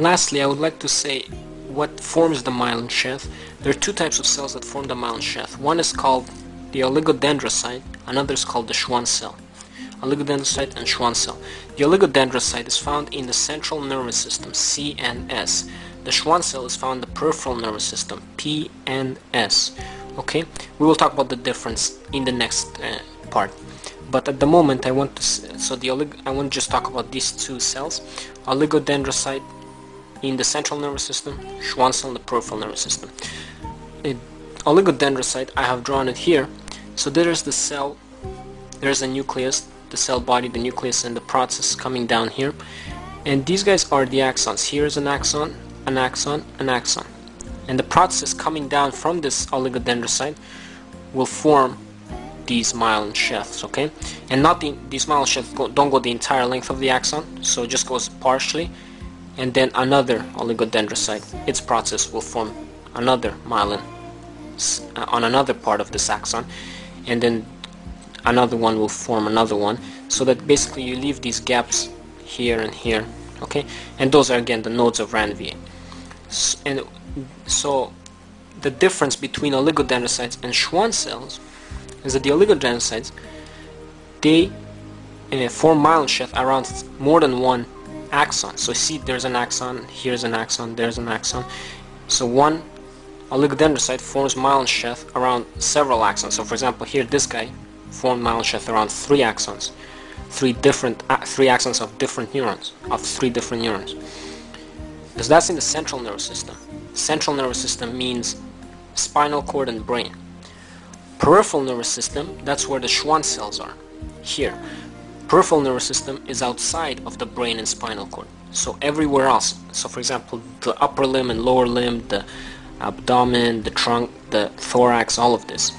Lastly, I would like to say what forms the myelin sheath. There are two types of cells that form the myelin sheath. One is called the oligodendrocyte, another is called the Schwann cell. Oligodendrocyte and Schwann cell. The oligodendrocyte is found in the central nervous system, C and S. The Schwann cell is found in the peripheral nervous system, P and S. Okay, we will talk about the difference in the next part. But at the moment, I want to just talk about these two cells: oligodendrocyte in the central nervous system, Schwann cell in the peripheral nervous system. Oligodendrocyte, I have drawn it here. So there's the cell, there's the nucleus, the cell body, the nucleus, and the process coming down here. And these guys are the axons. Here's an axon, an axon, an axon. And the process coming down from this oligodendrocyte will form these myelin sheaths, okay? And not these myelin sheaths don't go the entire length of the axon, so it just goes partially. And then another oligodendrocyte, its process will form another myelin on another part of this axon, and then another one will form another one, so that basically you leave these gaps here and here, okay? And those are again the nodes of Ranvier. And so the difference between oligodendrocytes and Schwann cells is that the oligodendrocytes, they form myelin sheath around more than one axon. So see, there's an axon, here's an axon, there's an axon. So one oligodendrocyte forms myelin sheath around several axons. So for example, here this guy formed myelin sheath around three axons, three axons of different neurons, of three different neurons. Because that's in the central nervous system. Central nervous system means spinal cord and brain. Peripheral nervous system, that's where the Schwann cells are. Here, peripheral nervous system is outside of the brain and spinal cord. So everywhere else, so for example, the upper limb and lower limb, the abdomen, the trunk, the thorax, all of this,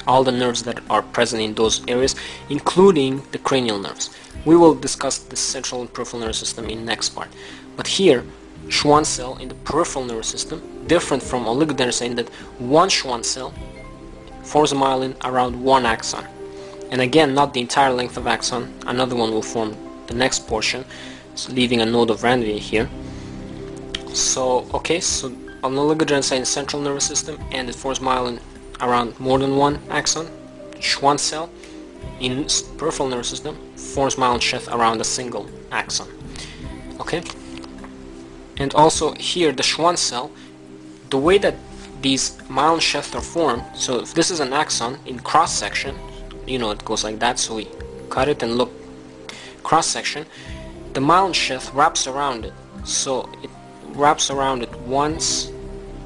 all the nerves that are present in those areas, including the cranial nerves. We will discuss the central and peripheral nervous system in next part. But here, Schwann cell in the peripheral nervous system, different from oligodendrocyte in that one Schwann cell forms a myelin around one axon. And again, not the entire length of axon, another one will form the next portion, so leaving a node of Ranvier here. So, okay, so an oligodendrocyte in the central nervous system, and it forms myelin around more than one axon. Schwann cell in peripheral nervous system forms myelin sheath around a single axon. Okay? And also here, the Schwann cell, the way that these myelin sheaths are formed, so if this is an axon in cross section, you know it goes like that, so we cut it and look cross section, the myelin sheath wraps around it. So it wraps around it once,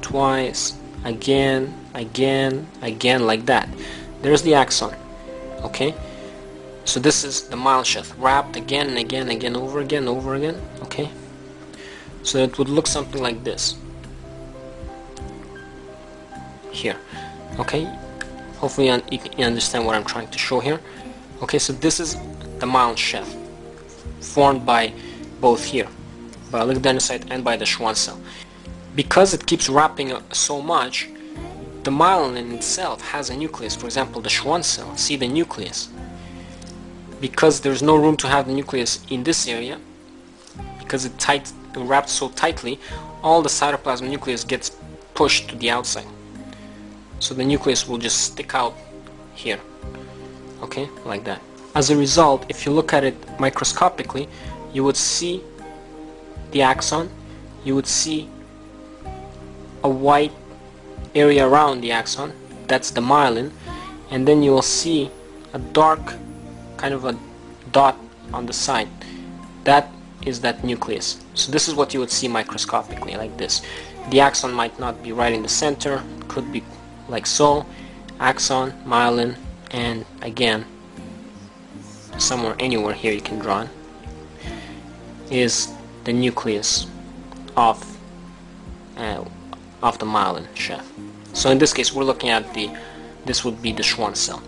twice, again, like that. There's the axon, okay? So this is the myelin sheath wrapped again and again, over again, okay? So it would look something like this here, okay? Hopefully you understand what I'm trying to show here. Okay, so this is the myelin sheath formed by both here, by oligodendrocyte and by the Schwann cell. Because it keeps wrapping so much, the myelin in itself has a nucleus. For example, the Schwann cell, see the nucleus. Because there's no room to have the nucleus in this area, because it wrapped so tightly, all the cytoplasm nucleus gets pushed to the outside. So the nucleus will just stick out here, okay, like that. As a result, if you look at it microscopically, you would see the axon, you would see a white area around the axon, that's the myelin, and then you will see a dark kind of a dot on the side. That is that nucleus. So this is what you would see microscopically, like this. The axon might not be right in the center, could be like so, axon, myelin, and again, somewhere, anywhere here you can draw it, is the nucleus of the myelin sheath. So in this case, we're looking at this would be the Schwann cell.